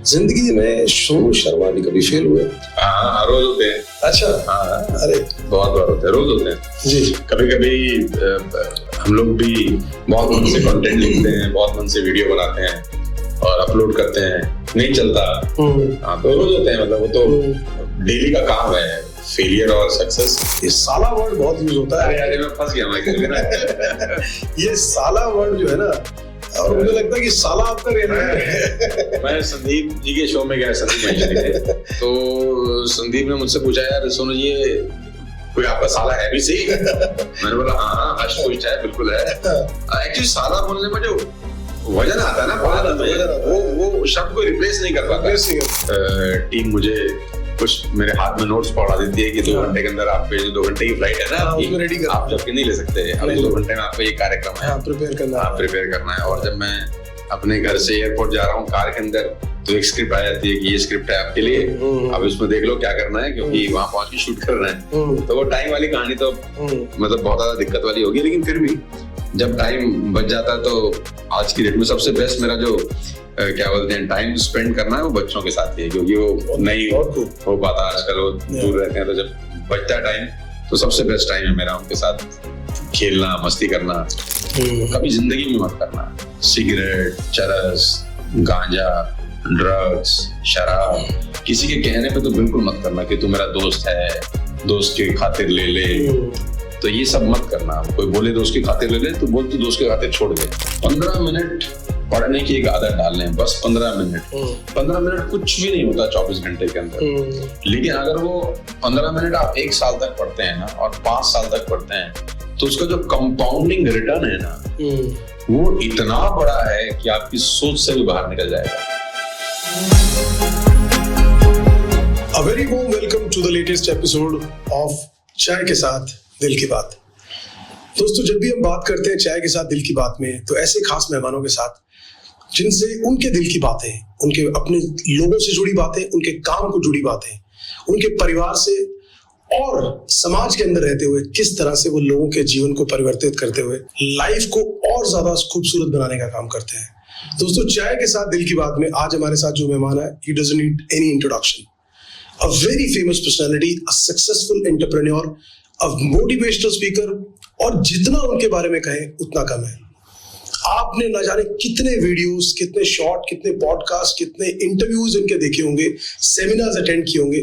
जिंदगी में सोनू शर्मा भी कभी फेल हुए? हाँ, रोज होते हैं। अच्छा। हाँ, अरे बहुत बार होते हैं, रोज होते हैं जी। कभी कभी हम लोग भी बहुत मन से कंटेंट लिखते हैं, बहुत मन से वीडियो बनाते हैं और अपलोड करते हैं, नहीं चलता। हाँ, तो रोज होते हैं, मतलब वो तो डेली का काम है, फेलियर और सक्सेस। ये साला वर्ड बहुत यूज होता है। अरे मैं फंस गया मैं ये साला वर्ड जो है ना, और मुझे लगता है कि साला आपका रहना है। मैं संदीप जी के शो में गया, संदीप महेश्वरी के, तो संदीप ने मुझसे पूछा, यार सोनू जी कोई आपका साला है भी सही? मैंने बोला हाँ, हर्ष पुष्ट है, बिल्कुल है। एक्चुअली साला बोलने में जो वजन आता है ना, वो शब्द को रिप्लेस नहीं कर पाता। टीम मुझे कुछ मेरे हाथ में नोट्स पकड़ा देती है कि 2 घंटे के अंदर आपके जो 2 घंटे की फ्लाइट है ना, आप जबकि नहीं ले सकते, अभी 2 घंटे में आपको ये कार्यक्रम है, प्रिपेयर करना है। और जब मैं अपने घर से एयरपोर्ट जा रहा हूँ, कार के अंदर, तो एक स्क्रिप्ट आ जाती है कि ये स्क्रिप्ट है आपके लिए, अब इसमें देख लो क्या करना है, क्योंकि वहां पहुंच के शूट करना है। तो वो टाइम वाली कहानी तो मतलब बहुत ज्यादा दिक्कत वाली होगी, लेकिन फिर भी जब टाइम बच जाता है तो आज की डेट में सबसे बेस्ट मेरा जो क्या बोलते हैं टाइम स्पेंड करना है, वो बच्चों के साथ ही है, क्योंकि वो नहीं हो पाता आजकल, वो दूर रहते हैं। तो जब बचता है टाइम, तो सबसे बेस्ट टाइम है मेरा उनके साथ खेलना, मस्ती करना। कभी जिंदगी में मत करना सिगरेट, चरस, गांजा, ड्रग्स, शराब, किसी के कहने पे तो बिल्कुल मत करना कि तू मेरा दोस्त है, दोस्त के खातिर ले ले, तो ये सब मत करना। कोई बोले दोस्त की खातिर ले ले, तो बोल तू दोस्त के खातिर छोड़ दे। 15 मिनट पढ़ने की एक आदत डाल लें, बस 15 मिनट। 15 मिनट कुछ भी नहीं होता 24 घंटे के अंदर, लेकिन अगर वो 15 मिनट आप 1 साल तक पढ़ते हैं ना, और 5 साल तक पढ़ते हैं, तो उसका जो कंपाउंडिंग रिटर्न है ना, वो इतना बड़ा है कि आपकी सोच से भी बाहर निकल जाएगा। A very warm welcome to the latest episode of चाय के साथ दिल की बात। दोस्तों, जब भी हम बात करते हैं चाय के साथ दिल की बात में, तो ऐसे खास मेहमानों के साथ जिनसे उनके दिल की बातें, उनके अपने लोगों से जुड़ी बातें, उनके काम को जुड़ी बातें, उनके परिवार से और समाज के अंदर रहते हुए किस तरह से वो लोगों के जीवन को परिवर्तित करते हुए लाइफ को और ज्यादा खूबसूरत बनाने का काम करते हैं। दोस्तों, चाय के साथ दिल की बात में आज हमारे साथ जो मेहमान है, he doesn't need any introduction. A very famous personality, a successful entrepreneur, a motivational speaker, और जितना उनके बारे में कहें उतना कम है। आपने ना जाने कितने वीडियोस, कितने शॉर्ट, कितने पॉडकास्ट, कितने इंटरव्यूज इनके देखे होंगे, सेमिनार्स अटेंड किए होंगे,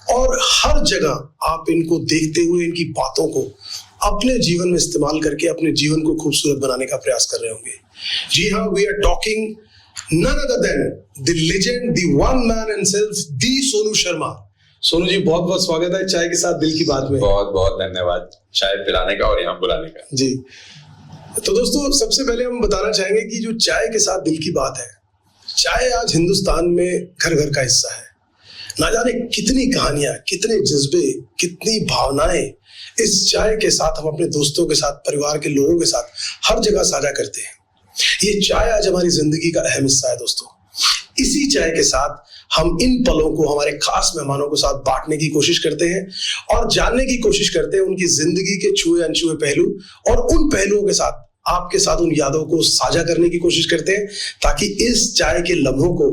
और हर जगह आप इनको देखते हुए इनकी बातों को अपने जीवन में इस्तेमाल करके अपने जीवन को खूबसूरत बनाने का प्रयास कर रहे होंगे। जी हाँ, we are talking none other than the legend, the one man himself, the Sonu Sharma. Sonu ji, बहुत बहुत स्वागत है चाय के साथ दिल की बात में। बहुत बहुत धन्यवाद चाय पिलाने का और यहाँ बुलाने का। जी, तो दोस्तों, सबसे पहले हम बताना चाहेंगे कि जो चाय के साथ दिल की बात है, चाय आज हिंदुस्तान में घर घर का हिस्सा है। ना जाने कितनी कहानियां, कितने जज्बे, कितनी भावनाएं इस चाय के साथ हम अपने दोस्तों के साथ, परिवार के लोगों के साथ हर जगह साझा करते हैं। ये चाय आज हमारी जिंदगी का अहम हिस्सा है दोस्तों। इसी चाय के साथ हम इन पलों को हमारे खास मेहमानों के साथ बांटने की कोशिश करते हैं और जानने की कोशिश करते हैं उनकी जिंदगी के छुए अनछुए पहलू, और उन पहलुओं के साथ आपके साथ उन यादों को साझा करने की कोशिश करते हैं, ताकि इस चाय के लम्हों को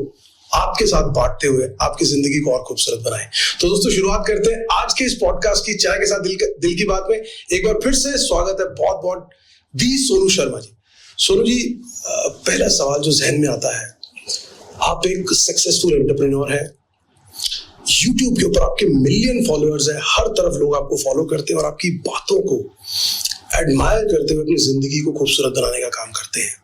आपके साथ बांटते हुए आपकी जिंदगी को और खूबसूरत बनाएं। तो दोस्तों, शुरुआत करते हैं आज के इस पॉडकास्ट की, चाय के साथ दिल की बात में। एक बार फिर से स्वागत है बहुत बहुत दी सोनू शर्मा जी। सोनू जी, पहला सवाल जो जहन में आता है, आप एक सक्सेसफुल एंटरप्रेन्योर हैं, YouTube के ऊपर आपके मिलियन फॉलोअर्स हैं, हर तरफ लोग आपको फॉलो करते हैं और आपकी बातों को एडमायर करते हुए अपनी जिंदगी को खूबसूरत बनाने का काम करते हैं।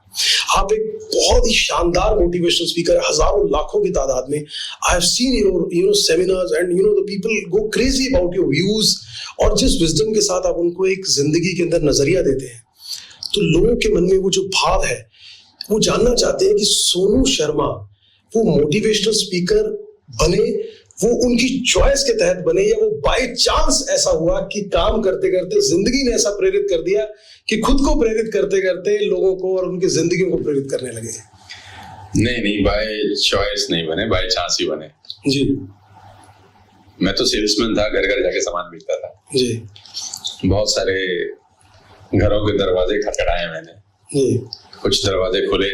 आप एक बहुत ही शानदार मोटिवेशनल स्पीकर, हजारों लाखों की तादाद में। I have seen your seminars and the people go crazy about your views, और जिस विजडम के साथ आप उनको एक जिंदगी के अंदर नजरिया देते हैं, तो लोगों के मन में वो जो भाव है, वो जानना चाहते हैं कि सोनू शर्मा वो मोटिवेशनल स्पीकर बने, वो उनकी चॉइस के तहत बने, या वो बाय चांस ऐसा हुआ कि काम करते करते जिंदगी ने ऐसा प्रेरित कर दिया कि खुद को प्रेरित करते करते लोगों को और उनकी जिंदगी को प्रेरित करने लगे। नहीं, बाय चॉइस नहीं बने, बाय चांस ही बने जी। मैं तो सेल्समैन था, घर घर जाके सामान बेचता था जी। बहुत सारे घरों के दरवाजे खटखटाए मैंने जी। कुछ दरवाजे खुले,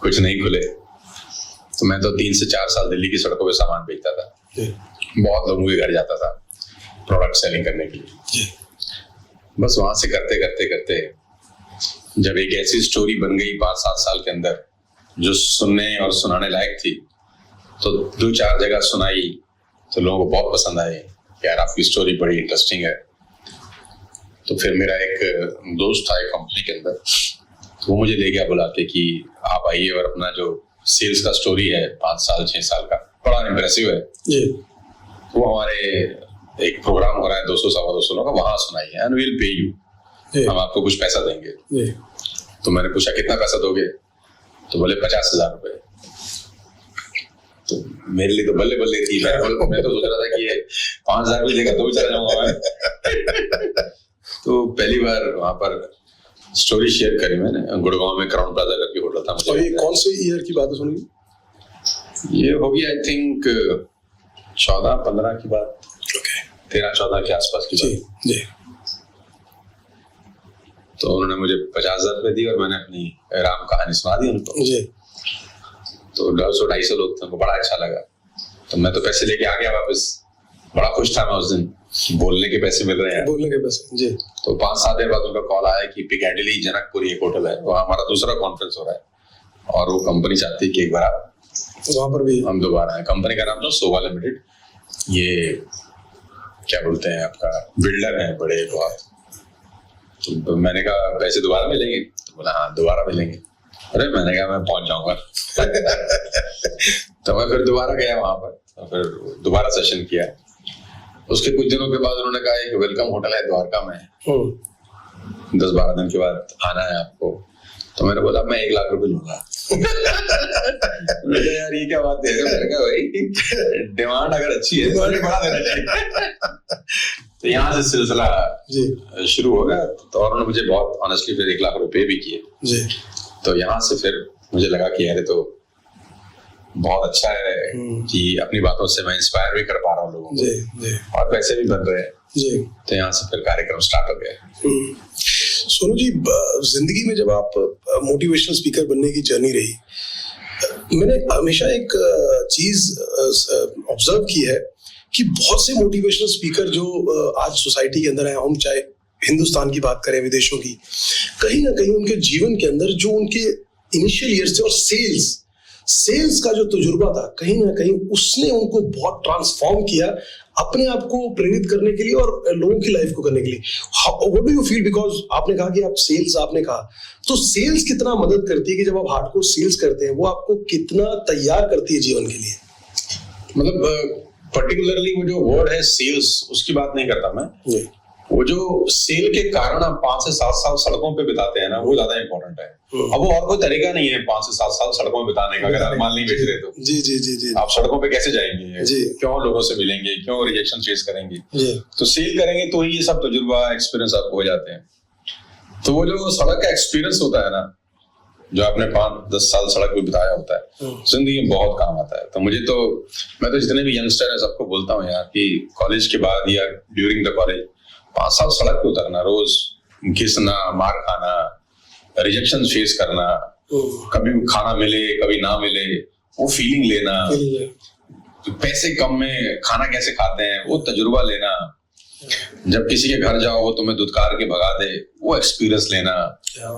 कुछ नहीं खुले, तो मैं तो 3 से 4 साल दिल्ली की सड़कों पे सामान बेचता था, बहुत लोगों के घर जाता था प्रोडक्ट सेलिंग करने के लिए। बस वहां से करते करते करते जब एक ऐसी स्टोरी बन गई 5-7 साल के अंदर जो सुनने और सुनाने लायक थी, तो 2-4 जगह सुनाई तो लोगों को बहुत पसंद आई, यार आपकी स्टोरी बड़ी इंटरेस्टिंग है। तो फिर मेरा एक दोस्त था एक कंपनी के अंदर, तो वो मुझे ले गया बुला के कि आप आइए और अपना जो सेल्स का स्टोरी है 5 साल 6 साल का, बड़ा इम्प्रेसिव है जी। वो हमारे एक प्रोग्राम हो रहा है 200-250 लोगों का, वहां सुनाइए and we will pay you, हम आपको कुछ पैसा देंगे। तो मैंने पूछा कितना पैसा दोगे? तो बोले 50,000 रुपए। तो मेरे लिए तो बल्ले बल्ले थी, मैं तो सोच रहा था कि ये 5,000 भी देगा तो भी चला जाऊंगा मैं। तो पहली बार वहां पर स्टोरी शेयर करी मैंने, गुड़गांव में क्राउन प्लाजा करके होटल था मुझे। और ये कौन से ईयर की बात है सुनिए? ये होगी आई थिंक 14-15 की बात, 13-14 के आसपास की बात जी। तो उन्होंने मुझे 50,000 रुपए दी और मैंने अपनी राम कहानी सुना दी उनको जी। तो 150-250 लोग थे, उनको बड़ा अच्छा लगा। तो मैं तो पैसे लेके आ गया वापस, बड़ा खुश था मैं उस दिन, बोलने के पैसे मिल रहे हैं, बोलने के पैसे जी। तो 5-7 दिन बाद उनका कॉल आया कि पिकैडिली जनकपुर एक होटल है, वहाँ हमारा दूसरा कॉन्फ्रेंस हो रहा है और वो कंपनी चाहती है कि एक बार आप वहाँ पर भी हम दोबारा है। कंपनी का नाम था सोवा लिमिटेड, ये क्या बोलते हैं आपका बिल्डर है बड़े बहुत। तो मैंने कहा पैसे दोबारा मिलेंगे? तो बोला हाँ दोबारा मिलेंगे। अरे मैंने कहा मैं पहुंच जाऊंगा। तो मैं फिर दोबारा गया वहां पर, तो फिर दोबारा सेशन किया। उसके कुछ दिनों के बाद उन्होंने कहा एक वेलकम होटल है द्वारका में, 10-12 दिन के बाद आना है आपको। तो मैंने बोला मैं 1 लाख रुपए लूंगा। यार ये क्या बात है? मैंने कहा भाई डिमांड अगर अच्छी है तो बढ़ा देना चाहिए। तो यहाँ से सिलसिला शुरू हो गया। तो और उन्होंने मुझे बहुत ऑनेस्टली फिर 1 लाख रुपए भी किए जी। तो यहाँ से फिर मुझे लगा कि यार तो बहुत अच्छा है कि अपनी बातों से मैं इंस्पायर भी कर पा रहा हूँ लोगों को और पैसे भी बन रहे हैं जी। तो यहाँ से फिर कार्यक्रम स्टार्ट हो गया। सोनू जी, जिंदगी में जब आप मोटिवेशनल स्पीकर बनने की जर्नी रही, मैंने हमेशा एक चीज ऑब्जर्व की है कि बहुत से मोटिवेशनल स्पीकर जो आज सोसाइटी के अंदर है, हम चाहे हिंदुस्तान की बात करें विदेशों की, कहीं ना कहीं उनके जीवन के अंदर जो उनके इनिशियल ईयर्स थे और सेल्स का जो तजुर्बा था, कहीं ना कहीं उसने उनको बहुत ट्रांसफॉर्म किया अपने आप को प्रेरित करने के लिए और लोगों की लाइफ को करने के लिए। What do you feel? Because आपने कहा कि आप सेल्स, आपने कहा तो सेल्स कितना मदद करती है कि जब आप हार्डकोर सेल्स करते हैं, वो आपको कितना तैयार करती है जीवन के लिए? मतलब पर्टिकुलरली वो जो वर्ड है सेल्स, उसकी बात नहीं करता मैं। वो जो सेल के कारण आप 5 से 7 साल सड़कों पे बिताते हैं ना, वो ज्यादा इंपॉर्टेंट है। अब वो और कोई तरीका नहीं है 5 से 7 साल सड़कों में बिताने का, अगर आप माल नहीं बेच रहे तो जी जी जी जी आप सड़कों पे कैसे जाएंगे? क्यों लोगों से मिलेंगे? क्यों रिजेक्शन फेस करेंगे? तो सेल करेंगे तो ही ये सब तजुर्बा एक्सपीरियंस आपको हो जाते हैं। तो वो जो सड़क का एक्सपीरियंस होता है ना, जो आपने 5-10 साल सड़क पे बिताया होता है, जिंदगी में बहुत काम आता है। तो मैं तो जितने भी यंगस्टर है सबको बोलता हूँ यार कि कॉलेज के बाद या ड्यूरिंग द कॉलेज 5 साल सड़क पे उतरना, रोज घिसना, मार खाना, रिजेक्शन फेस करना, कभी खाना मिले कभी ना मिले, वो फीलिंग लेना, पैसे कम में खाना कैसे खाते हैं वो तजुर्बा लेना, जब किसी के घर जाओ वो तुम्हें दुत्कार के भगा दे वो एक्सपीरियंस लेना,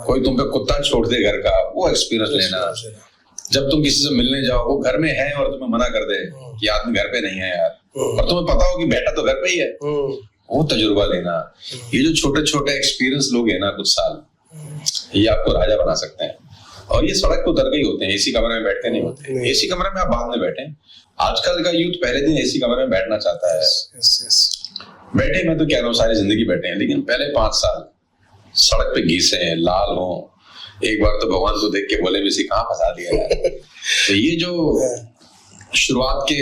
कोई तुम पे कुत्ता छोड़ दे घर का वो एक्सपीरियंस लेना, जब तुम किसी से मिलने जाओ वो घर में है और तुम्हें मना कर दे कि आदमी घर पे नहीं है यार, और तुम्हें पता हो कि बेटा तो घर पे ही है, वो तजुर्बा लेना। ये जो छोटे छोटे एक्सपीरियंस लोग हैं ना कुछ साल, ये आपको राजा बना सकते हैं। और ये सड़क पे उतर के ही होते हैं, एसी कमरे में बैठ के नहीं होते। एसी कमरे में आप बाद में बैठे, आजकल का यूथ पहले दिन एसी कमरे में बैठना चाहता है। बैठे, मैं तो कह रहा हूँ सारी जिंदगी बैठे हैं, लेकिन पहले 5 साल सड़क पे घिसे हैं, लाल हो, एक बार तो भगवान को देख के बोले भी कहाँ फंसा दिया यार। तो ये जो शुरुआत के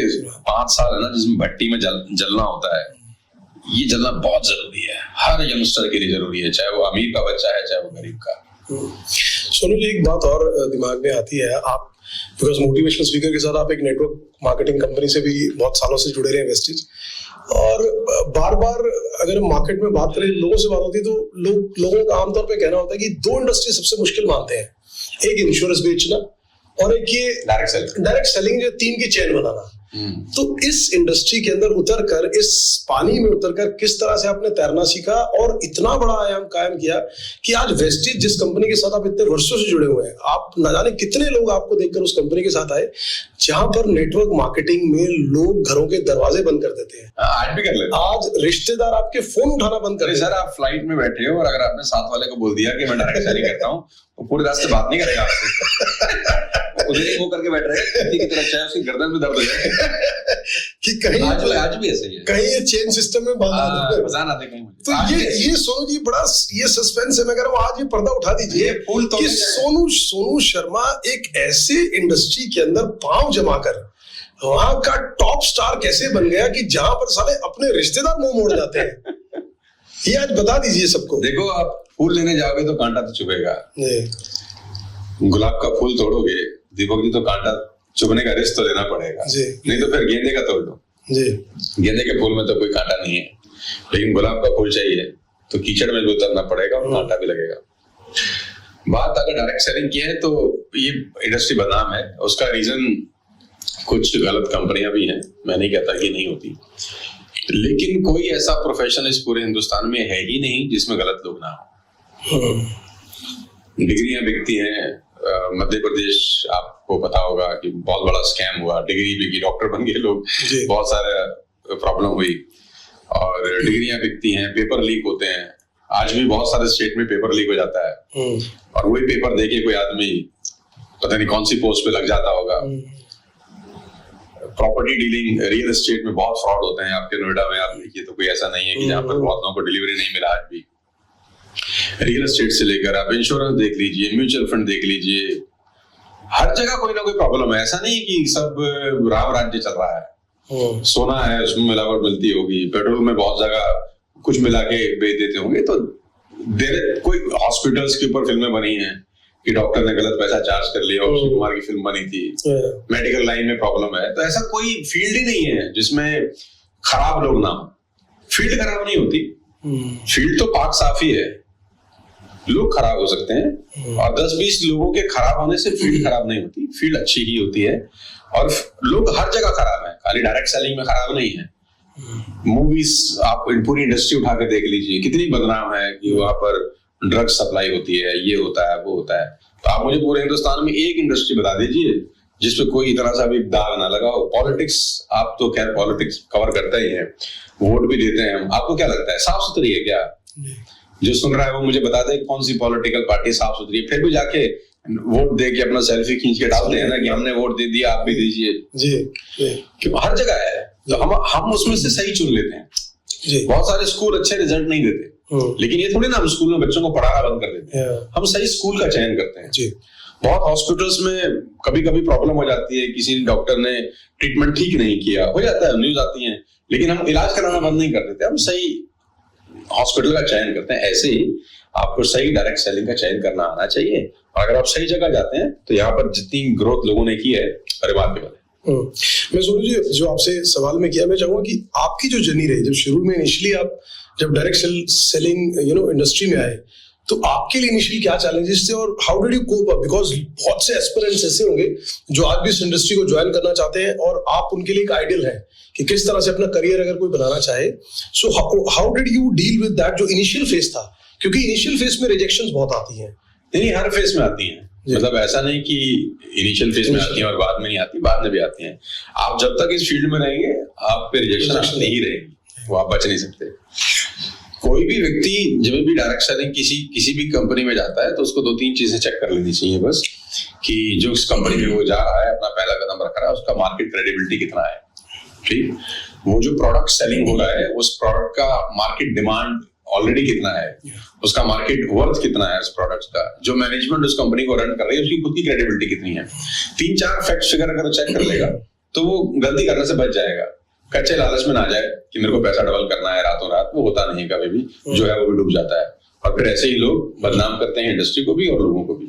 5 साल है ना, जिसमें भट्टी में जलना होता है, ये जलना बहुत जरूरी है, हर यंगस्टर के लिए जरूरी है, चाहे वो अमीर का बच्चा है चाहे वो गरीब का। सोनू जी, एक बात और दिमाग में आती है, आप बिकॉज मोटिवेशनल स्पीकर के साथ आप एक नेटवर्क मार्केटिंग कंपनी से भी बहुत सालों से जुड़े रहे हैं, वेस्टेज, और बार बार अगर हम मार्केट में बात करें, लोगों से बात होती है तो लोगों का आमतौर पे कहना होता है कि 2 इंडस्ट्री सबसे मुश्किल मानते हैं, एक इंश्योरेंस बेचना और एक ये डायरेक्ट सेलिंग जो 3 की चेन बनाना। तो इस इंडस्ट्री के अंदर उतरकर, इस पानी में उतरकर किस तरह से आपने तैरना सीखा और इतना बड़ा आयाम कायम किया कि आज वेस्टेज जिस कंपनी के साथ आप इतने वर्षों से जुड़े हुए हैं, आप न जाने कितने लोग आपको देखकर उस कंपनी के साथ आए जहां पर नेटवर्क मार्केटिंग में लोग घरों के दरवाजे बंद कर देते हैं। आज भी कर लेते हैं। आज रिश्तेदार आपके फोन उठाना बंद कर देते हैं। सर आप फ्लाइट में बैठे हो और अगर आपने साथ वाले को बोल दिया कि मैं डायरेक्ट सेलिंग करता हूँ तो पूरे रास्ते बात नहीं करेगा आपसे। उधर ही वो करके बैठ रहे हैं की तरफ, चाहे उसकी गर्दन में दर्द हो जाए कि कहीं आज भी ऐसे ही है, कहीं ये चेन सिस्टम में बाजार आते कहीं। तो ये सोनू जी बड़ा ये सस्पेंस है। मैं कह रहा हूँ आज ये पर्दा उठा दीजिए कि सोनू शर्मा एक ऐसे इंडस्ट्री के अंदर पांव जमाकर वहां का टॉप स्टार कैसे बन गया कि जहां पर साले अपने रिश्तेदार मुंह मोड़ जाते हैं। ये आज बता दीजिए सबको। देखो आप फूल लेने जाओगे तो कांटा तो चुभेगा, गुलाब का फूल तोड़ोगे दीपक जी तो कांटा चुभने का रिस्क तो लेना पड़ेगा, नहीं तो फिर गेंदे का तोड़ लो। गेंदे के फूल में तो कोई कांटा नहीं है, लेकिन गुलाब का फूल चाहिए तो कीचड़ में भी उतरना पड़ेगा और कांटा भी लगेगा। बात अगर डायरेक्ट सेलिंग की है तो ये इंडस्ट्री बदनाम है, उसका रीजन कुछ गलत कंपनियां भी हैं, मैं नहीं कहता कि नहीं होती, लेकिन कोई ऐसा प्रोफेशन इस पूरे हिंदुस्तान में है ही नहीं जिसमें गलत लोग ना हो। डिग्रियां बिकती हैं, मध्य प्रदेश आपको पता होगा कि बहुत बड़ा स्कैम हुआ, डिग्री बिकी, डॉक्टर बन गए लोग, बहुत सारे प्रॉब्लम हुई और डिग्रियां बिकती हैं, पेपर लीक होते हैं। आज भी बहुत सारे स्टेट में पेपर लीक हो जाता है और वही पेपर देके कोई आदमी पता नहीं कौन सी पोस्ट पे लग जाता होगा। प्रॉपर्टी डीलिंग, रियल एस्टेट में बहुत फ्रॉड होते हैं। आपके नोएडा में आप देखिए तो कोई ऐसा नहीं है कि जहाँ पर बहुत लोगों को डिलीवरी नहीं मिला। आज भी रियल एस्टेट से लेकर आप इंश्योरेंस देख लीजिए, म्यूचुअल फंड देख लीजिए, हर जगह कोई ना कोई प्रॉब्लम है। ऐसा नहीं कि सब राम राज्य चल रहा है। सोना है उसमें मिलावट मिलती होगी, पेट्रोल में बहुत जगह कुछ मिला के बेच देते होंगे। तो कोई हॉस्पिटल्स के ऊपर फिल्में बनी हैं कि डॉक्टर ने गलत पैसा चार्ज कर लिया, अक्षय कुमार की फिल्म बनी थी। मेडिकल लाइन में प्रॉब्लम है, तो ऐसा कोई फील्ड ही नहीं है जिसमें खराब लोग ना हो। फील्ड खराब नहीं होती, फील्ड तो पाक साफ ही है, लोग खराब हो सकते हैं और 10-20 लोगों के खराब होने से फील्ड खराब नहीं होती, फील्ड अच्छी ही होती है। और लोग हर जगह खराब है, खाली डायरेक्ट सेलिंग में खराब नहीं है। मूवीज आप पूरी इंडस्ट्री उठा के देख लीजिए, कितनी बदनाम है कि वहां पर ड्रग सप्लाई होती है, ये होता है, वो होता है। तो आप मुझे पूरे हिंदुस्तान में एक इंडस्ट्री बता दीजिए जिसपे कोई इतना सा भी दाग ना लगा हो। पॉलिटिक्स, आप तो खैर पॉलिटिक्स कवर करता ही है, वोट भी देते हैं हम, आपको क्या लगता है साफ सुथरी है क्या? जो सुन रहा है वो मुझे बता दे कौन सी पॉलिटिकल पार्टी साफ सुथरी है। फिर भी जाके वोट दे के अपना सेल्फी खींच के डालते हैं ना कि हमने वोट दे दिया, आप भी दीजिए जी। क्यों हर जगह है, तो हम उसमें से सही चुन लेते हैं जी। बहुत सारे स्कूल अच्छे रिजल्ट नहीं देते, लेकिन ये थोड़ी ना हम स्कूल में बच्चों को पढ़ाना बंद कर देते हैं, हम सही स्कूल का चयन करते हैं जी। बहुत हॉस्पिटल्स में कभी कभी प्रॉब्लम हो जाती है, किसी डॉक्टर ने ट्रीटमेंट ठीक नहीं किया, हो जाता है, न्यूज आती है, लेकिन हम इलाज कराना बंद नहीं कर देते, हम सही हॉस्पिटल का चयन करते हैं। ऐसे ही आपको सही डायरेक्ट सेलिंग का चयन करना आना चाहिए, और अगर आप सही जगह जाते हैं तो यहाँ पर जितनी ग्रोथ लोगों ने की है, अरे बात के बात। मैं सोनू जी जो आपसे सवाल में किया, मैं चाहूंगा कि आपकी जो जर्नी रही, जब शुरू में इनिशियली आप जब डायरेक्ट सेलिंग इंडस्ट्री में आए, तो आपके लिए इनिशियली क्या चैलेंजेस थे और how did you cope up? Because बहुत से एस्पिरेंट्स ऐसे होंगे जो आज भी इस इंडस्ट्री को ज्वाइन करना चाहते हैं और आप उनके लिए एक आइडियल है कि किस तरह से अपना करियर अगर कोई बनाना चाहे। So how did you deal with that जो इनिशियल फेज था? क्योंकि इनिशियल फेज में रिजेक्शंस बहुत आती हैं। नहीं, हर फेज में आती हैं, मतलब ऐसा नहीं कि इनिशियल फेज में आती है और बाद में नहीं आती, बाद में भी आती हैं। आप जब तक इस फील्ड में रहेंगे आप पे रिजेक्शन आती ही रहेगी, वो आप बच नहीं सकते। कोई भी व्यक्ति जब भी डायरेक्ट सेलिंग किसी भी कंपनी में जाता है तो उसको 2-3 चीजें चेक कर लेनी चाहिए बस, कि जो इस कंपनी में वो जा रहा है, अपना पहला कदम रख रहा है, उसका मार्केट क्रेडिबिलिटी कितना है, ठीक, वो जो प्रोडक्ट सेलिंग हो रहा है उस प्रोडक्ट का मार्केट डिमांड ऑलरेडी कितना है, उसका मार्केट वर्थ कितना है उस प्रोडक्ट का, जो मैनेजमेंट उस कंपनी को रन कर रही है उसकी खुद की क्रेडिबिलिटी कितनी है। 3-4 फैक्ट फिगर अगर चेक कर लेगा तो वो गलती करने से बच जाएगा। कच्चे लालच में ना जाए कि मेरे को पैसा डबल करना है रातों रात, वो होता नहीं कभी भी, जो है वो भी डूब जाता है। और फिर ऐसे ही लोग बदनाम करते हैं इंडस्ट्री को भी और लोगों को भी।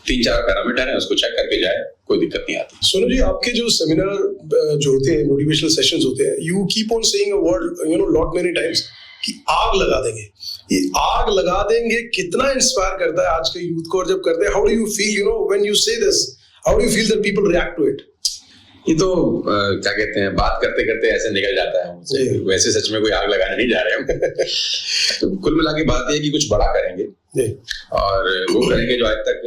3-4 पैरामीटर है, उसको चेक करके जाए, कोई दिक्कत नहीं आती। सोनू जी, आपके जो सेमिनार जो होते हैं, मोटिवेशनल सेशंस होते हैं, you keep on saying a word lot many times कि आग लगा देंगे, ये आग लगा देंगे, कितना इंस्पायर करता है आज के यूथ को। और जब करते हैं, how do you feel when you से this? How do you feel that people react to it? ये तो क्या कहते हैं, बात करते करते ऐसे निकल जाता है मुझसे। वैसे सच में कोई आग लगाने नहीं जा रहे हम। तो कुल मिला के बात ये है कि कुछ बड़ा करेंगे और वो करेंगे जो आज तक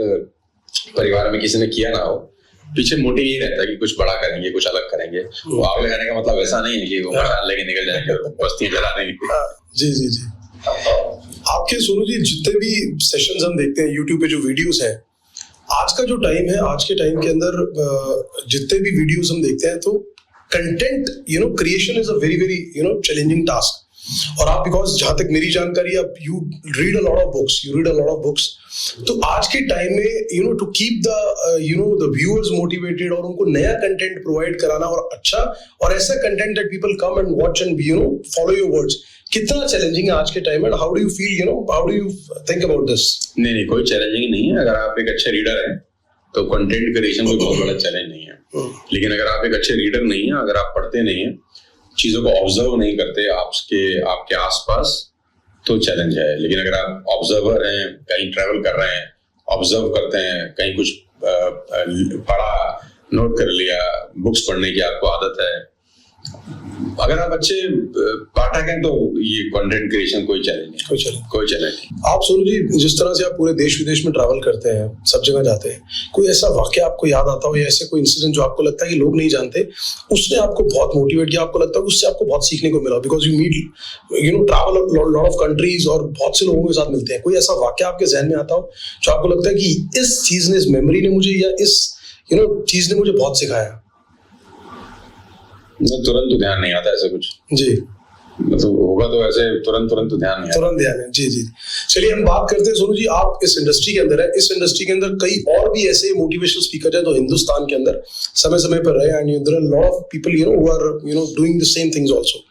परिवार में किसी ने किया ना हो। पीछे मोटिव ये रहता है कि कुछ बड़ा करेंगे, कुछ अलग करेंगे। वो आग लगाने का मतलब ऐसा नहीं है कि वो मशाल लेके निकल जाएंगे बस्तियां जला देंगे। जी जी जी। आपके सोनू जी जितने भी सेशंस हम देखते हैं यूट्यूब पे, जो वीडियोस हैं, आज का जो टाइम है, आज के टाइम के अंदर जितने भी वीडियोस हम देखते हैं, तो content creation is a very very challenging task. और आप, बिकॉज जहां तक मेरी जानकारी, आप you read a lot of books, तो आज के टाइम में to keep the viewers motivated और उनको नया कंटेंट प्रोवाइड कराना, और अच्छा और ऐसा content that people come and watch and follow your words, कितना चैलेंजिंग है आज के टाइम में? How do you feel, how do you think about this? नहीं, कोई चैलेंजिंग नहीं है। अगर आप एक अच्छे रीडर हैं तो कंटेंट क्रिएशन कोई बहुत बड़ा चैलेंज नहीं है। लेकिन अगर आप एक अच्छे रीडर नहीं है, अगर आप पढ़ते नहीं है, चीजों को ऑब्जर्व नहीं करते आपके आसपास, तो चैलेंज है। लेकिन अगर आप ऑब्जर्वर हैं, कहीं ट्रैवल कर रहे हैं, ऑब्जर्व करते हैं, कहीं कुछ पढ़ा, नोट कर लिया, बुक्स पढ़ने की आपको आदत है, अगर आप अच्छे पाठक हैं, तो ये कंटेंट क्रिएशन कोई चैलेंज नहीं। आप सोनू जी, जिस तरह से आप पूरे देश विदेश में ट्रैवल करते हैं, सब जगह जाते हैं, कोई ऐसा वाकया आपको याद आता हो या ऐसे कोई इंसिडेंट जो आपको लगता है कि लोग नहीं जानते, उसने आपको बहुत मोटिवेट किया, आपको लगता है उससे आपको बहुत सीखने को मिला, because you meet travel lot of countries और बहुत से लोगों के साथ मिलते हैं, कोई ऐसा वाकया आपके जहन में आता हो जो आपको लगता है कि इस चीज ने, इस मेमोरी ने मुझे, या इस चीज ने मुझे बहुत सिखाया? तुरंत तो ध्यान नहीं आता ऐसे कुछ जी, मतलब होगा तो ऐसे तुरंत तो ध्यान है। जी जी। चलिए हम बात करते हैं सोनू जी, आप इस इंडस्ट्री के अंदर है, इस इंडस्ट्री के अंदर कई और भी ऐसे मोटिवेशनल स्पीकर हैं जो हिंदुस्तान के अंदर समय पर रहे, and there are lot of people who are doing the same things also.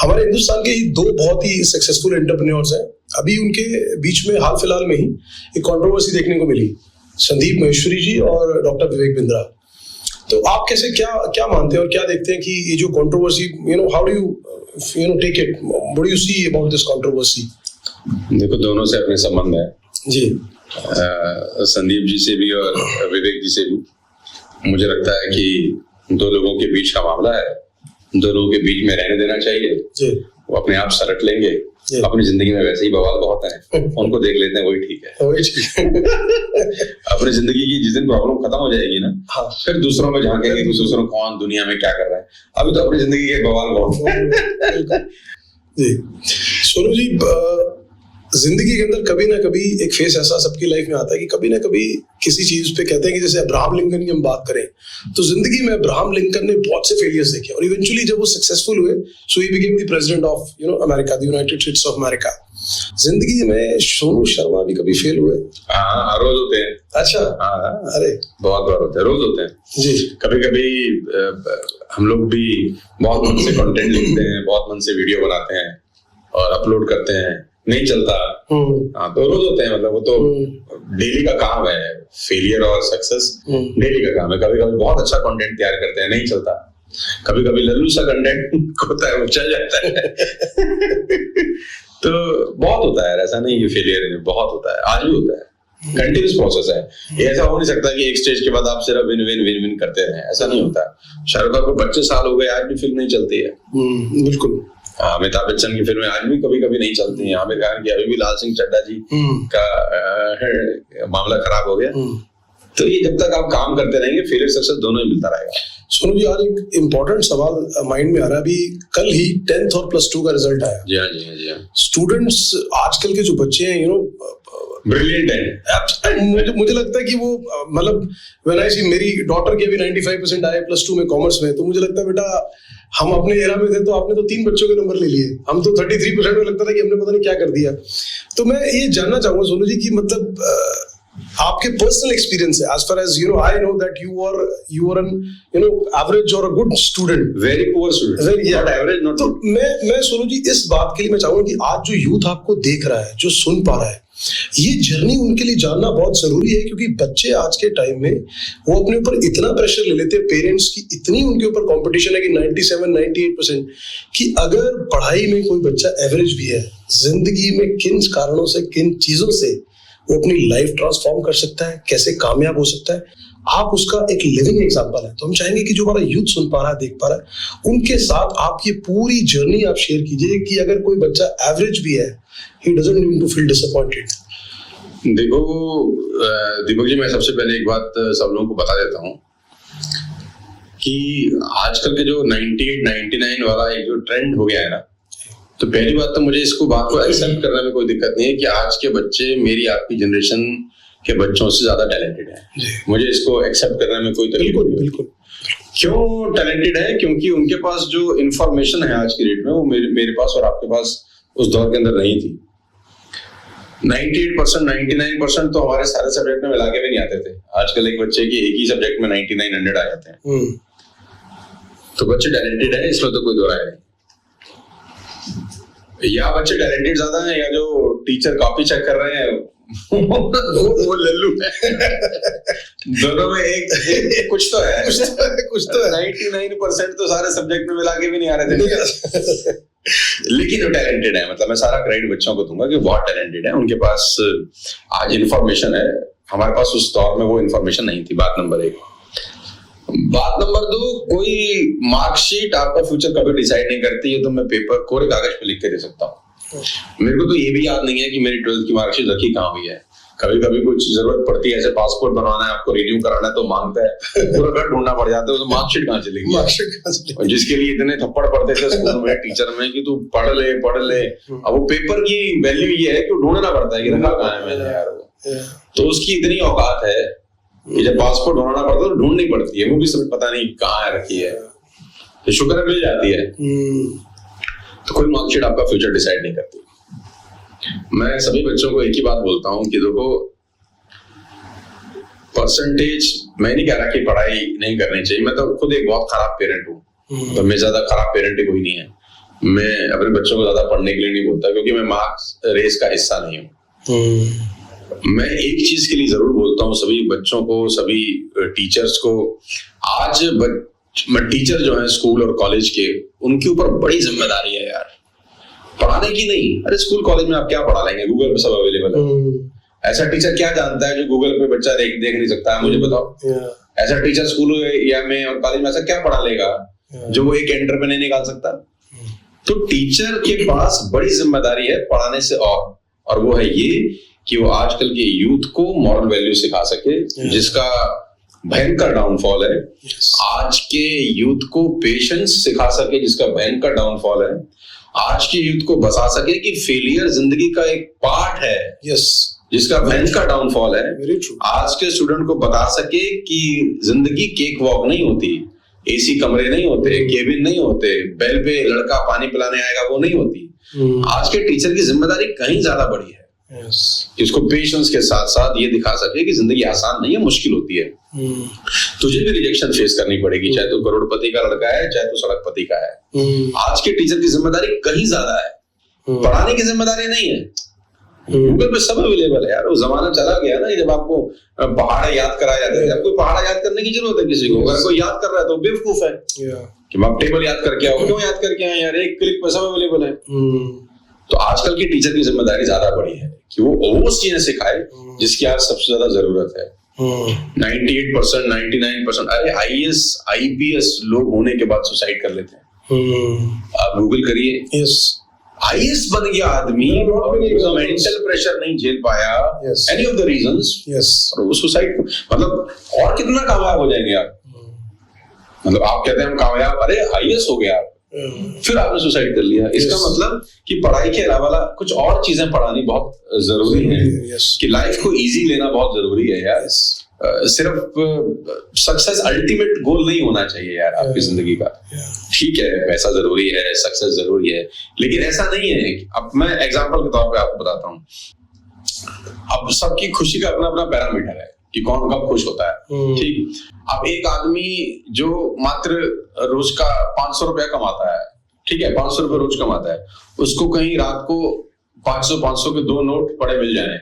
हमारे हिंदुस्तान के ही दो बहुत ही सक्सेसफुल एंटरप्रेन्योर्स हैं, अभी उनके बीच में हाल फिलहाल में ही एक कंट्रोवर्सी देखने को मिली, संदीप महेश्वरी जी और डॉक्टर विवेक बिंद्रा। तो आप कैसे, क्या मानते हैं और क्या देखते हैं कि ये जो controversy, how do you take it, what do you see about this controversy? देखो, दोनों से अपने संबंध है जी, संदीप जी से भी और विवेक जी से भी। मुझे लगता है कि दो लोगों के बीच का मामला है, दोनों के बीच में रहने देना चाहिए जी। वो अपने आप सरट लेंगे, अपनी जिंदगी में वैसे ही बवाल बहुत है, उनको देख लेते हैं, वही ठीक है। अपनी जिंदगी की जिस दिन प्रॉब्लम खत्म हो जाएगी ना, हाँ, फिर दूसरों में झांकेंगे कि दूसरों कौन दुनिया में क्या कर रहा है। अभी तो अपनी जिंदगी के बवाल बहुत जी। सोनू जी, जिंदगी के अंदर कभी ना कभी एक फेस ऐसा सबकी लाइफ में आता है कि कभी ना कभी किसी चीज पे कहते हैं कि जैसे अब्राहम लिंकन की हम बात करें, तो जिंदगी में अब्राहम लिंकन ने बहुत से फेलियर्स देखे और इवेंचुअली जब वो सक्सेसफुल हुए, so he became the president of America, the United States of America. जिंदगी में सोनू शर्मा भी कभी फेल हुए? हाँ, रोज होते हैं। अच्छा, हाँ, अरे बहुत बार होते हैं, रोज होते हैं जी। कभी कभी हम लोग भी बहुत मन से कंटेंट लिखते हैं, बहुत मन से वीडियो बनाते हैं और अपलोड करते हैं, नहीं चलता। हाँ, तो रोज होते हैं, मतलब वो तो डेली का काम है। फेलियर और सक्सेस डेली का काम है। कभी कभी बहुत अच्छा कंटेंट तैयार करते हैं, नहीं चलता। कभी कभी लल्लू सा कंटेंट होता है, वो चल जाता है। तो बहुत होता है, ऐसा नहीं कि फेलियर बहुत होता है, आज भी होता है। कंटिन्यूस प्रोसेस है, ऐसा हो नहीं सकता कि एक स्टेज के बाद आप सिर्फ विन करते रहें, ऐसा नहीं होता। शाहरुख खान को 25 साल हो गए, आज भी फिल्म नहीं चलती है। बिल्कुल। अमिताभ बच्चन की फिल्में आज भी कभी कभी नहीं चलती हैं। आमिर खान की अभी भी लाल सिंह चड्ढा जी का मामला खराब हो गया। तो ये जब तक आप काम करते रहेंगे, फेलियर सक्सेस दोनों ही मिलता रहेगा। सोनू जी, आज एक इम्पोर्टेंट सवाल माइंड में आ रहा है। अभी कल ही 10th और +2 का रिजल्ट आया। जी हाँ। स्टूडेंट्स, आजकल के जो बच्चे हैं, ब्रिलियंट है। मुझे लगता है कि वो, मतलब व्हेन आई सी, मेरी डॉटर के भी 95% आए +2 में कॉमर्स में, तो मुझे लगता है बेटा, हम अपने एरा में थे तो आपने तो 3 बच्चों के नंबर ले लिए, हम तो 33% में लगता था कि हमने पता नहीं क्या कर दिया। तो मैं ये जानना चाहूंगा सोनू जी कि मतलब आपके पर्सनल एक्सपीरियंस है, as far as I know that you are an average or a good student, very poor student, very not average, not तो मैं सोनू जी इस बात के लिए मैं चाहूंगा कि आज जो यूथ आपको देख रहा है, जो सुन पा रहा है, ये जर्नी उनके लिए जानना बहुत जरूरी है, क्योंकि बच्चे आज के टाइम में वो अपने ऊपर इतना प्रेशर ले लेते हैं, पेरेंट्स की इतनी उनके ऊपर कंपटीशन है कि 97-98% कि अगर पढ़ाई में कोई बच्चा एवरेज भी है, जिंदगी में किन कारणों से, किन चीजों से वो अपनी लाइफ ट्रांसफॉर्म कर सकता है, कैसे कामयाब हो सकता है। आप उसका एक लिविंग एग्जांपल है। तो हम चाहेंगे कि जो हमारा यूथ सुन पा रहा है, देख पा रहा है, उनके साथ आप ये पूरी जर्नी आप शेयर कीजिए कि अगर कोई बच्चा एवरेज भी है, he doesn't need to feel disappointed। देखो दीपक जी, मैं सबसे पहले एक बात सब लोगों को बता देता हूँ कि आजकल के जो 98, 99 वाला एक जो ट्रेंड हो गया है ना, तो पहली बात तो मुझे इसको बात को एक्सेप्ट करने में कोई दिक्कत नहीं है कि आज के बच्चे मेरी आपकी जनरेशन के बच्चों से ज्यादा टैलेंटेड है। मुझे इसको एक्सेप्ट करने में कोई तकलीफ नहीं। बिल्कुल। क्यों टैलेंटेड है? क्योंकि उनके पास जो इंफॉर्मेशन है आज की डेट में, वो मेरे पास और आपके पास उस दौर के अंदर नहीं थी। 98%, 99% तो हमारे सारे सब्जेक्ट में मिला के भी नहीं आते थे। आजकल एक बच्चे की एक ही सब्जेक्ट में 99, 100 आ जाते हैं। तो बच्चे टैलेंटेड है, इसमें तो कोई दो राय नहीं। या बच्चे टैलेंटेड ज्यादा हैं, या जो टीचर कॉपी चेक कर रहे हैं वो लल्लू है। दोनों में एक कुछ तो है। 99% तो सारे सब्जेक्ट में मिला के भी नहीं आ रहे थे। लेकिन वो टैलेंटेड है, मतलब मैं सारा क्रेडिट बच्चों को दूंगा कि बहुत टैलेंटेड है। उनके पास आज इंफॉर्मेशन है, हमारे पास उस दौर में वो इंफॉर्मेशन नहीं थी। बात नंबर 1। बात नंबर 2, कोई मार्कशीट आपका फ्यूचर कभी डिसाइड नहीं करती है। तो मैं पेपर कोरे कागज पे लिख के दे सकता हूँ। मेरे को तो ये भी याद नहीं है कि मेरी 12th की मार्कशीट रखी कहाँ हुई है। कभी कभी कुछ जरूरत पड़ती है, ऐसे पासपोर्ट बनवाना है, आपको रिन्यू कराना है, तो मांगता है, पूरा घर ढूंढना पड़ जाता है, तो मार्कशीट कहाँ चलेगी? और जिसके लिए इतने थप्पड़ पड़ते थे स्कूल में टीचर में कि तू पढ़ ले। अब वो पेपर की वैल्यू ये है कि ढूंढना पड़ता है कि रखा कहाँ है मैंने यार वो। तो उसकी इतनी औकात है कि जब पासपोर्ट बनाना पड़ता है तो ढूंढनी पड़ती है, वो भी सब पता नहीं कहाँ रखी है। तो शुक्र है मिल जाती है। तो कोई मार्कशीट आपका फ्यूचर डिसाइड नहीं करती। मैं सभी बच्चों को एक ही बात बोलता हूँ कि देखो, परसेंटेज मैं नहीं कह रहा कि पढ़ाई नहीं करनी चाहिए। मैं तो खुद एक बहुत खराब पेरेंट हूँ, तो मैं ज्यादा खराब पेरेंट ही कोई नहीं है। मैं अपने बच्चों को ज्यादा पढ़ने के लिए नहीं बोलता, क्योंकि मैं मार्क्स रेस का हिस्सा नहीं हूँ। मैं एक चीज के लिए जरूर बोलता हूँ सभी बच्चों को, सभी टीचर्स को। आज टीचर जो है स्कूल और कॉलेज के, उनके ऊपर बड़ी जिम्मेदारी है यार, पढ़ाने की नहीं। अरे स्कूल कॉलेज में आप क्या पढ़ा लेंगे? गूगल पे सब अवेलेबल है। ऐसा टीचर क्या जानता है जो गूगल पे बच्चा देख नहीं सकता है? मुझे बताओ। ऐसा टीचर स्कूल या में और कॉलेज में ऐसा क्या पढ़ा लेगा जो वो एक एंटर पे नहीं निकाल सकता? तो टीचर के पास बड़ी जिम्मेदारी है पढ़ाने से, और वो है ये कि वो आजकल के यूथ को मॉरल वैल्यू सिखा सके, जिसका भयंकर डाउनफॉल है। आज के यूथ को पेशेंस सिखा सके, जिसका भयंकर डाउनफॉल है। आज के यूथ को बता सके कि फेलियर जिंदगी का एक पार्ट है, जिसका भयंकर डाउनफॉल है। आज के स्टूडेंट को बता सके कि जिंदगी केक वॉक नहीं होती, एसी कमरे नहीं होते, केबिन नहीं होते, बेल पे लड़का पानी पिलाने आएगा वो नहीं होती। आज के टीचर की जिम्मेदारी कहीं ज्यादा बड़ी है, कि उसको पेशेंस के साथ साथ ये दिखा सके कि जिंदगी आसान नहीं है, मुश्किल होती है। तुझे भी रिजेक्शन फेस करनी पड़ेगी, चाहे तू करोड़पति का लड़का है, चाहे तू सड़कपति का है। आज के टीचर की जिम्मेदारी कहीं ज्यादा है, पढ़ाने की जिम्मेदारी नहीं है। गूगल पे सब अवेलेबल है यार। वो जमाना चला गया ना जब आपको पहाड़ याद कराया जाता है। अब कोई पहाड़ याद करने की जरूरत है किसी को? अगर कोई याद कर रहा है तो बेवकूफ है कि आप टेबल याद करके आओ। क्यों याद करके आए यार? एक क्लिक पे सब अवेलेबल है। तो आजकल की टीचर की जिम्मेदारी ज्यादा बड़ी है कि वो चीजें सिखाए जिसकी आज सबसे ज्यादा जरूरत है। 98%, 99%, अरे IAS, IPS लोग होने के बाद सुसाइड कर लेते हैं। आप गूगल करिए, IAS बन गया आदमी, मेंटल प्रेशर नहीं झेल पाया, एनी ऑफ द रीजंस, और वो सुसाइड, मतलब और कितना कामयाब हो जाएंगे आप? मतलब आप कहते हैं हम कामयाब, अरे IAS हो गया फिर आपने सुसाइड कर लिया। इसका मतलब कि पढ़ाई के अलावा कुछ और चीजें पढ़ानी बहुत जरूरी है, कि लाइफ को इजी लेना बहुत जरूरी है यार। सिर्फ सक्सेस अल्टीमेट गोल नहीं होना चाहिए यार आपकी जिंदगी का। ठीक है, पैसा जरूरी है, सक्सेस जरूरी है, लेकिन ऐसा नहीं है। अब मैं एग्जांपल के तौर पे आपको बताता हूँ। अब सबकी खुशी का अपना अपना पैरामीटर है कि कौन कब खुश होता है। ठीक, अब एक आदमी जो मात्र रोज का 500 रुपया कमाता है, ठीक है, 500 रुपये रोज कमाता है, उसको कहीं रात को 500 के 2 नोट पड़े मिल जाए,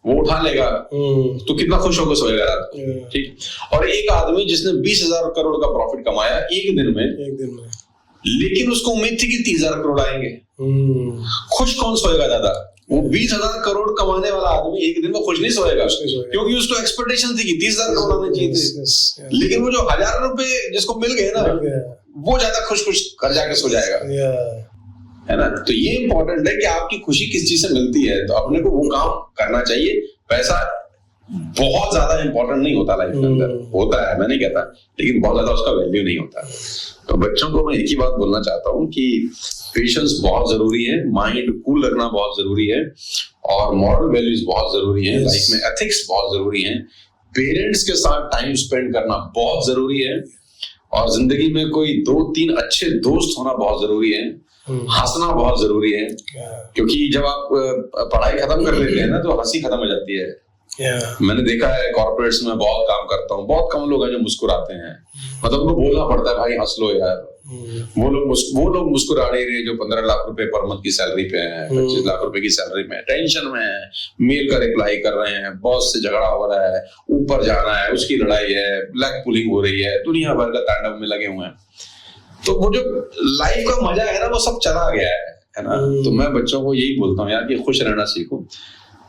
वो उठा लेगा तो कितना खुश होकर सोएगा रात को। ठीक, और एक आदमी जिसने 20,000 करोड़ का प्रॉफिट कमाया एक दिन में, लेकिन उसको उम्मीद थी कि 30,000 करोड़ आएंगे, खुश कौन सोएगा ज्यादा? वो 20,000 करोड़ कमाने वाला आदमी एक दिन में खुश नहीं सोएगा, क्योंकि उसको एक्सपेक्टेशन थी कि 30,000 करोड़ आने चाहिए थे। लेकिन वो जो 1,000 रुपए जिसको मिल गए ना, वो ज्यादा खुश घर जाके सो जाएगा, है ना। तो ये इंपॉर्टेंट है कि आपकी खुशी किस चीज से मिलती है, तो अपने को वो काम करना चाहिए। पैसा बहुत ज्यादा इंपॉर्टेंट नहीं होता लाइफ के अंदर, होता है, मैं नहीं कहता, लेकिन बहुत ज्यादा उसका वैल्यू नहीं होता। तो बच्चों को मैं एक ही बात बोलना चाहता हूँ कि पेशेंस बहुत जरूरी है, माइंड कूल रखना बहुत जरूरी है, और मॉरल वैल्यूज बहुत जरूरी है, लाइफ में एथिक्स बहुत जरूरी है, पेरेंट्स के साथ टाइम स्पेंड करना बहुत जरूरी है, और जिंदगी में कोई 2-3 अच्छे दोस्त होना बहुत जरूरी है, हंसना बहुत जरूरी है, क्योंकि जब आप पढ़ाई खत्म कर लेते हैं ना, तो हंसी खत्म हो जाती है। मैंने देखा है कॉर्पोरेट्स में बहुत काम करता हूँ, बहुत कम लोग हैं जो मुस्कुराते हैं, मतलब उनको बोलना पड़ता है भाई हंस लो यार। वो लोग मुस्कुरा नहीं रहे जो 15 लाख रुपए पर मंथ की सैलरी पे हैं, 25 लाख रुपए की सैलरी में, टेंशन में है, मेल का रिप्लाई कर रहे हैं, बॉस से झगड़ा हो रहा है, ऊपर जाना है, उसकी लड़ाई है, ब्लैक पुलिंग हो रही है, दुनिया भर का तांडव में लगे हुए हैं। तो वो जो लाइफ का मजा है ना, वो सब चला गया है ना। तो मैं बच्चों को यही बोलता हूँ यार कि खुश रहना सीखो,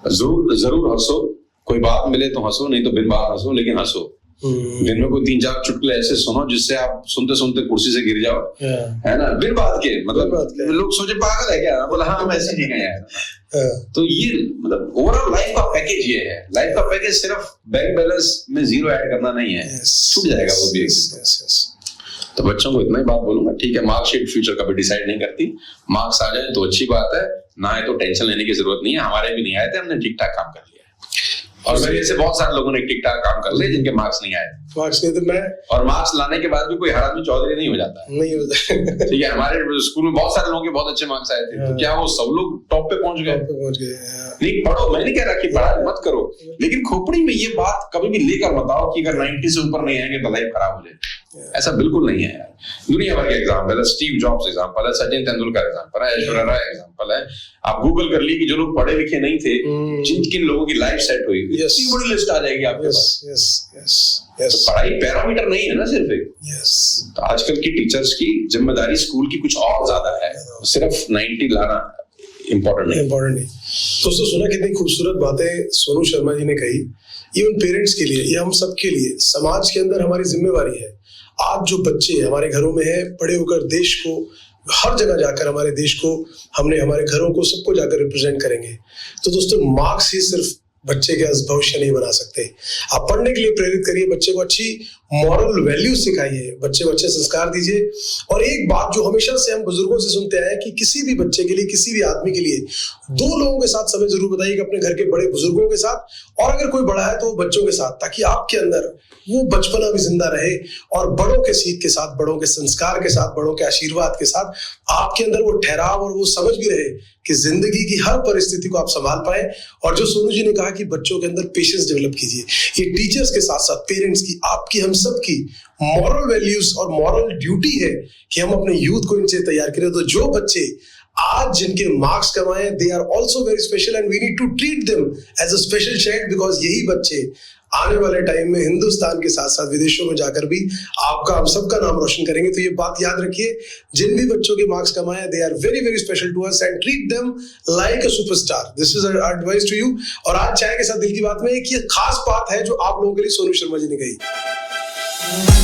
जरूर हंसो, कोई बात मिले तो हंसो, नहीं तो बिन बात हंसो, लेकिन हंसो। दिन में कोई 3-4 चुटकुले ऐसे सुनो जिससे आप सुनते सुनते कुर्सी से गिर जाओ, है ना, बिन बात के। मतलब लोग सोचे पागल है क्या, बोला हाँ हम ऐसे ठीक है यार। तो ये मतलब ओवरऑल लाइफ का पैकेज ये है। लाइफ का पैकेज सिर्फ बैंक बैलेंस में 0 ऐड करना नहीं है, छूट जाएगा वो भी। तो बच्चों को इतना ही बात बोलूंगा, ठीक है, मार्कशीट फ्यूचर कभी डिसाइड नहीं करती, मार्क्स आ जाए तो अच्छी बात है, ना आए तो टेंशन लेने की जरूरत नहीं है। हमारे भी नहीं आए थे, हमने ठीक ठाक काम कर लिया, और मेरे से बहुत सारे लोगों ने ठीक ठाक काम कर लिए जिनके मार्क्स नहीं आए। मार्क्स नहीं तो मैं, और मार्क्स लाने के बाद भी कोई हर आदमी चौधरी नहीं हो जाता है, नहीं होता। ठीक है, हमारे स्कूल में बहुत सारे लोगों के बहुत अच्छे मार्क्स आए थे, तो क्या वो सब लोग टॉप पे पहुंच गए? नहीं, पढ़ो, मैं नहीं कह रहा कि पढ़ाई मत करो, लेकिन खोपड़ी में ये बात कभी भी लेकर मत आओ कि अगर 90 से ऊपर नहीं आएंगे तो लाइफ खराब हो जाए। ऐसा बिल्कुल नहीं है यार। दुनिया भर के एग्जाम्पल है, स्टीव जॉब्स एग्जाम्पल है, सचिन तेंदुलकर एग्जाम्पल है, ऐश्वर्या राय एग्जाम्पल है। आप गूगल कर ली कि जो लोग पढ़े लिखे नहीं थे, जिन लोगों की लाइफ सेट हुई, इतनी बड़ी लिस्ट आ जाएगी आपके पास। तो पढ़ाई पैरामीटर नहीं है ना सिर्फ एक। तो आजकल की टीचर्स की जिम्मेदारी स्कूल की कुछ और ज्यादा है, सिर्फ 90 लाना इम्पोर्टेंट नहीं। दोस्तों सुना कितनी खूबसूरत बातें सोनू शर्मा जी ने कही। ये उन पेरेंट्स के लिए, ये हम सब के लिए, समाज के अंदर हमारी जिम्मेवारी है। आज जो बच्चे हमारे घरों में हैं, बड़े होकर देश को, हर जगह जाकर हमारे देश को, हमने हमारे घरों को, सबको जाकर रिप्रेजेंट करेंगे। तो दोस्तों मार्क्स ही सिर्फ बच्चे के भविष्य नहीं बना सकते। आप पढ़ने के लिए प्रेरित करिए, बच्चे को अच्छी मॉरल वैल्यू सिखाइए, बच्चे को अच्छे संस्कार दीजिए। और एक बात जो हमेशा से हम बुजुर्गों से सुनते आए हैं कि किसी भी बच्चे के लिए, किसी भी आदमी के लिए 2 लोगों के साथ समय जरूर बताइए, अपने घर के बड़े बुजुर्गों के साथ, और अगर कोई बड़ा है तो बच्चों के साथ, ताकि आपके अंदर वो बचपना भी जिंदा रहे, और बड़ों के सीख के साथ, बड़ों के संस्कार के साथ, बड़ों के आशीर्वाद के साथ आपके अंदर वो ठहराव और वो समझ भी रहे कि जिंदगी की हर परिस्थिति को आप संभाल पाए। और जो सोनू जी ने कहा कि बच्चों के अंदर पेशेंस डेवलप कीजिए, ये टीचर्स के साथ साथ पेरेंट्स की, आपकी, हम सब की मॉरल वैल्यूज और मॉरल ड्यूटी है कि हम अपने यूथ को इनसे तैयार करें। तो जो बच्चे आज जिनके मार्क्स कमाए, they are also very special and we need to treat them as a special child, because यही बच्चे आने वाले टाइम में हिंदुस्तान के साथ साथ विदेशों में जाकर भी आपका, हम सबका नाम रोशन करेंगे। तो ये बात याद रखिए, जिन भी बच्चों के मार्क्स कमाए, they are very very special to us and treat them like a superstar. This is our advice to you. और आज चाय के साथ दिल की बात में एक ये खास बात है जो आप लोगों के लिए सोनू शर्मा जी ने कही।